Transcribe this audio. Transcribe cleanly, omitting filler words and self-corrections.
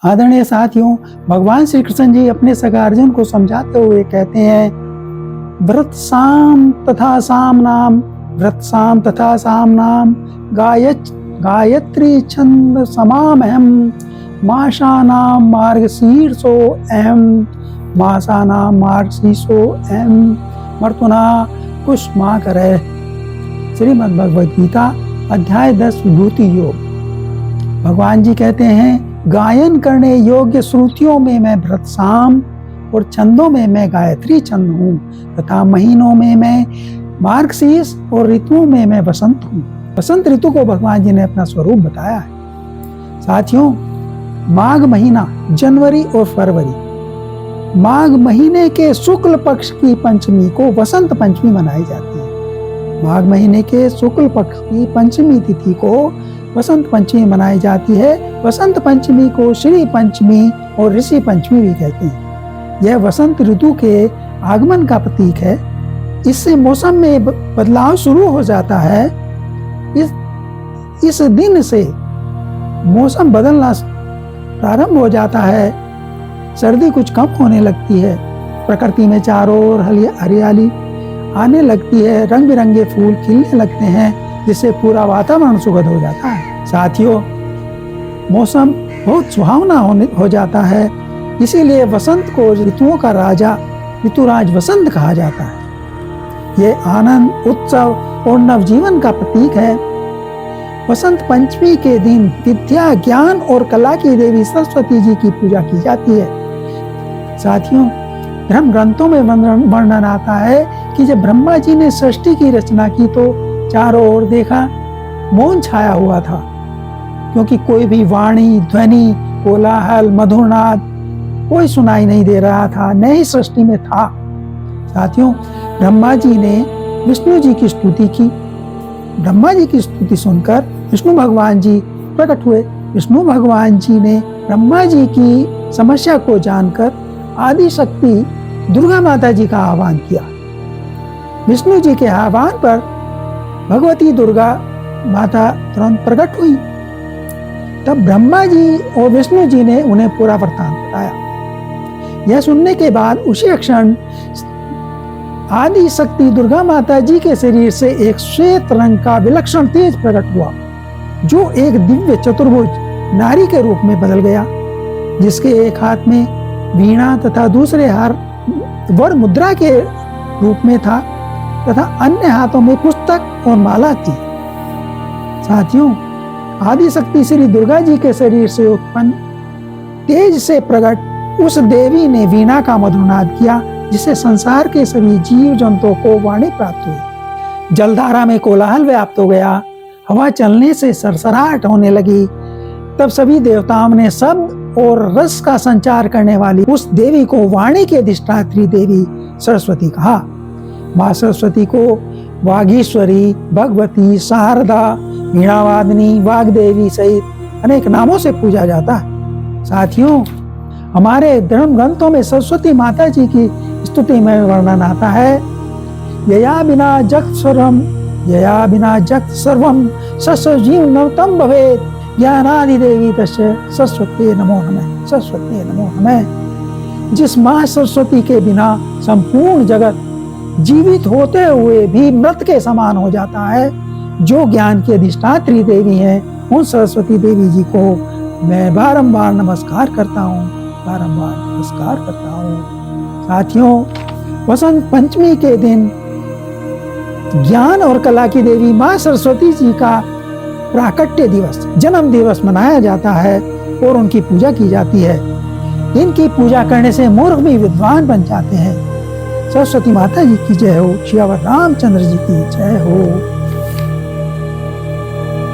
आदरणीय साथियों, भगवान श्री कृष्ण जी अपने सखा अर्जुन को समझाते हुए कहते हैं, व्रत साम तथा साम नाम, व्रत साम तथा साम नाम, गायत्री छंद समामहम, माशानाम मार्गशीर्षो अहम, मासानाम मार्गशीर्षो अहम, मर्तुना कुष्मा करे। श्रीमद् भगवद गीता अध्याय 10 विभूति योग। भगवान जी कहते हैं, गायन करने योग्य श्रुतियों में मैं व्रत साम और छंदों में मैं गायत्री छंद हूँ, तथा महीनों में मैं मार्गशीर्ष और ऋतुओं में मैं वसंत हूँ। वसंत ऋतु को भगवान जी ने अपना स्वरूप बताया है। साथियों, माघ महीना जनवरी और फरवरी, माघ महीने के शुक्ल पक्ष की पंचमी को वसंत पंचमी मनाई जाती है। माघ महीने के शुक्ल पक्ष की पंचमी तिथि को वसंत पंचमी मनाई जाती है। वसंत पंचमी को श्री पंचमी और ऋषि पंचमी भी कहते हैं। यह वसंत ऋतु के आगमन का प्रतीक है। इससे मौसम में बदलाव शुरू हो जाता है। इस दिन से मौसम बदलना प्रारंभ हो जाता है। सर्दी कुछ कम होने लगती है। प्रकृति में चारों ओर हरियाली आने लगती है। रंग बिरंगे फूल खिलने लगते हैं, जिससे पूरा वातावरण सुखद हो जाता है। साथियों, मौसम बहुत सुहावना हो जाता है। इसीलिए वसंत को ऋतुओं का राजा, ऋतुराज वसंत कहा जाता है। यह आनंद, उत्सव और नवजीवन का प्रतीक है। वसंत पंचमी के दिन विद्या, ज्ञान और कला की देवी सरस्वती जी की पूजा की जाती है। साथियों, धर्म ग्रंथों में वर्णन आता है कि जब ब्रह्मा जी ने सृष्टि की रचना की तो चारों ओर देखा मौन छाया हुआ था, क्योंकि कोई भी वाणी, ध्वनि, कोलाहल, मधुरनाद कोई सुनाई नहीं दे रहा था, नई सृष्टि में था। साथियों, ब्रह्मा जी ने विष्णु जी की स्तुति की। ब्रह्मा जी की स्तुति सुनकर विष्णु भगवान जी प्रकट हुए। विष्णु भगवान जी ने ब्रह्मा जी की समस्या को जानकर आदि शक्ति दुर्गा माता जी का आह्वान किया। विष्णु जी के आह्वान पर भगवती दुर्गा माता तुरंत प्रकट हुई। तब ब्रह्मा जी और विष्णु जी ने उन्हें पूरा वृत्तांत बताया। यह सुनने के बाद उसी क्षण आदि शक्ति दुर्गा माता जी के शरीर से एक श्वेत रंग का विलक्षण तेज प्रकट हुआ, जो एक दिव्य चतुर्भुज नारी के रूप में बदल गया, जिसके एक हाथ में वीणा तथा दूसरे हाथ वर मुद्रा के रूप में था, तथा अन्य हाथों में पुस्तक और माला थी। साथियों, आदि शक्ति श्री दुर्गा जी के शरीर से उत्पन्न तेज से प्रकट उस देवी ने वीणा का मधुरनाद किया, जिससे संसार के सभी जीव जंतुओं को वाणी प्राप्त हुई। जलधारा में कोलाहल व्याप्त हो गया। हवा चलने से सरसराहट होने लगी। तब सभी देवताओं ने शब्द और रस का संचार करने वाली उस देवी को वाणी की अधिष्ठात्री देवी सरस्वती कहा। माँ सरस्वती को वागीश्वरी, भगवती, शारदा, वीणावादिनी, वाग्देवी सहित अनेक नामों से पूजा जाता है। साथियों, हमारे धर्म ग्रंथों में सरस्वती माता जी की स्तुति में वर्णन आता है, यया बिना जगत सर्वम, यया बिना जगत सर्वम, सस्वजीव नवतम भवेत्, ज्ञानादि देवी तस्य सरस्वती नमो नमः, सरस्वती नमो नमः। जिस माँ सरस्वती के बिना संपूर्ण जगत जीवित होते हुए भी मृत के समान हो जाता है, जो ज्ञान की अधिष्ठात्री देवी है, उन सरस्वती देवी जी को मैं बारंबार नमस्कार करता हूँ, बारंबार नमस्कार करता हूँ। साथियों, वसंत पंचमी के दिन ज्ञान और कला की देवी माँ सरस्वती जी का प्राकट्य दिवस, जन्म दिवस मनाया जाता है और उनकी पूजा की जाती है। इनकी पूजा करने से मूर्ख भी विद्वान बन जाते हैं। सरस्वती माता जी की जय हो। श्री रामचंद्र जी की जय हो।